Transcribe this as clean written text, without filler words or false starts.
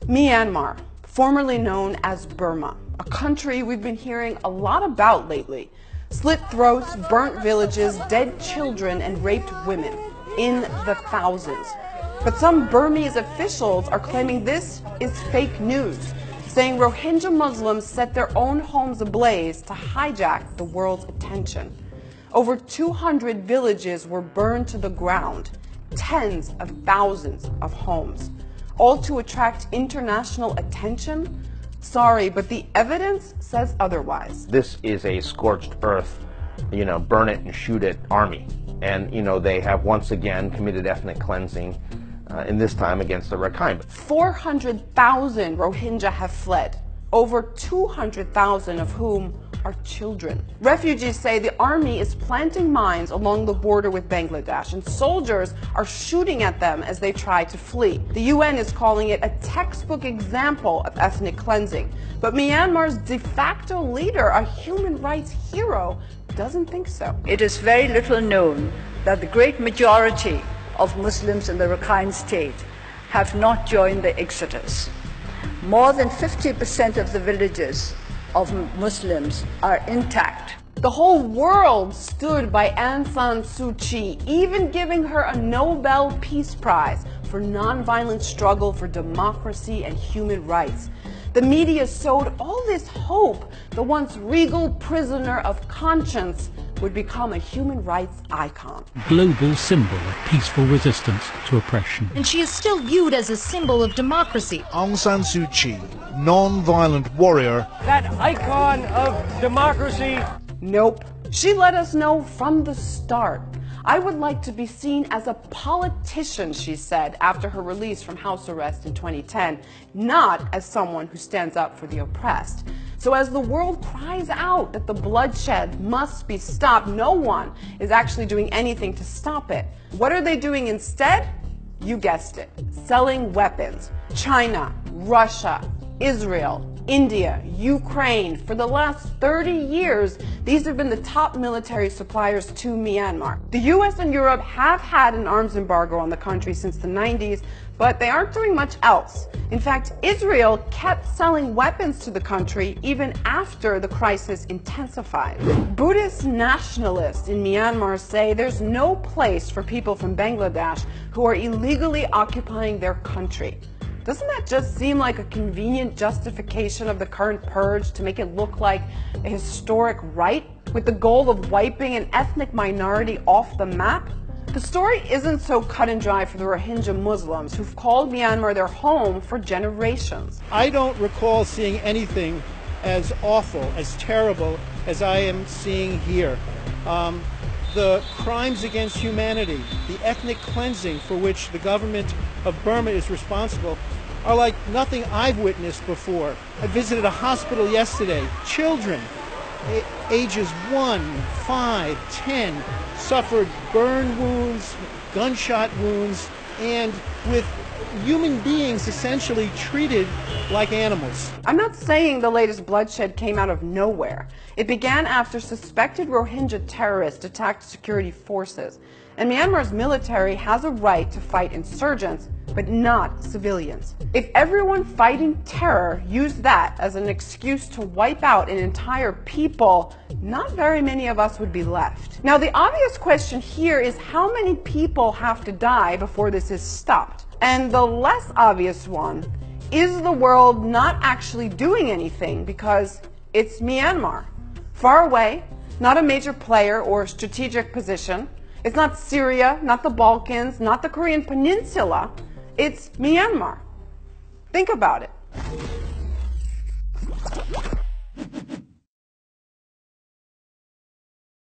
Myanmar, formerly known as Burma, a country we've been hearing a lot about lately. Slit throats, burnt villages, dead children, and raped women in the thousands. But some Burmese officials are claiming this is fake news, saying Rohingya Muslims set their own homes ablaze to hijack the world's attention. Over 200 villages were burned to the ground, tens of thousands of homes, all to attract international attention? Sorry, but the evidence says otherwise. This is a scorched earth, burn it and shoot it army. And, they have once again committed ethnic cleansing, in this time against the Rakhine. 400,000 Rohingya have fled, over 200,000 of whom are children. Refugees say the army is planting mines along the border with Bangladesh, and soldiers are shooting at them as they try to flee. The UN is calling it a textbook example of ethnic cleansing. But Myanmar's de facto leader, a human rights hero, doesn't think so. It is very little known that the great majority of Muslims in the Rakhine state have not joined the exodus. More than 50% of the villages of Muslims are intact. The whole world stood by Aung San Suu Kyi, even giving her a Nobel Peace Prize for nonviolent struggle for democracy and human rights. The media sowed all this hope the once regal prisoner of conscience would become a human rights icon. Global symbol of peaceful resistance to oppression. And she is still viewed as a symbol of democracy. Aung San Suu Kyi, non-violent warrior. That icon of democracy. Nope. She let us know from the start. I would like to be seen as a politician, she said after her release from house arrest in 2010, not as someone who stands up for the oppressed. So as the world cries out that the bloodshed must be stopped, no one is actually doing anything to stop it. What are they doing instead? You guessed it, selling weapons. China, Russia, Israel, India, Ukraine. For the last 30 years, these have been the top military suppliers to Myanmar. The US and Europe have had an arms embargo on the country since the 90s, but they aren't doing much else. In fact, Israel kept selling weapons to the country even after the crisis intensified. Buddhist nationalists in Myanmar say there's no place for people from Bangladesh who are illegally occupying their country. Doesn't that just seem like a convenient justification of the current purge to make it look like a historic right, with the goal of wiping an ethnic minority off the map? The story isn't so cut and dry for the Rohingya Muslims who've called Myanmar their home for generations. I don't recall seeing anything as awful, as terrible as I am seeing here. The crimes against humanity, the ethnic cleansing for which the government of Burma is responsible, are like nothing I've witnessed before. I visited a hospital yesterday. Children, ages 1, 5, 10, suffered burn wounds, gunshot wounds, and with human beings essentially treated like animals. I'm not saying the latest bloodshed came out of nowhere. It began after suspected Rohingya terrorists attacked security forces. And Myanmar's military has a right to fight insurgents, but not civilians. If everyone fighting terror used that as an excuse to wipe out an entire people, not very many of us would be left. Now, the obvious question here is how many people have to die before this is stopped? And the less obvious one, is the world not actually doing anything because it's Myanmar? Far away, not a major player or strategic position. It's not Syria, not the Balkans, not the Korean Peninsula. It's Myanmar. Think about it.